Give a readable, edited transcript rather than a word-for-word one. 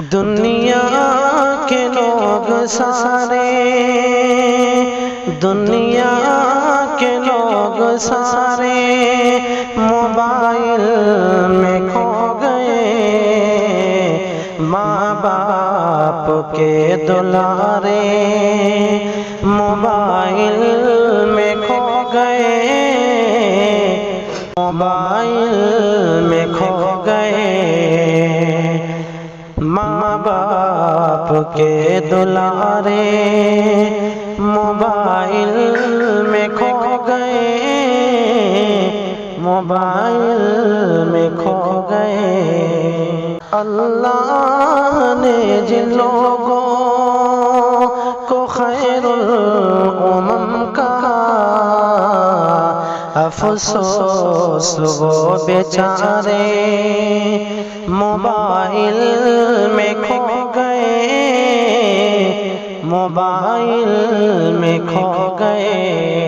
دنیا کے لوگ سارے، دنیا کے لوگ سارے موبائل میں کھو گئے، ماں باپ کے دلارے موبائل میں کھو گئے، موبائل میں کھو گئے، ماں باپ کے دلارے موبائل میں کھو گئے، موبائل میں کھو گئے۔ اللہ نے جن لوگوں کو خیر الامم کہا، افسوس وہ بیچارے موبائل میں کھو گئے، موبائل میں کھو گئے۔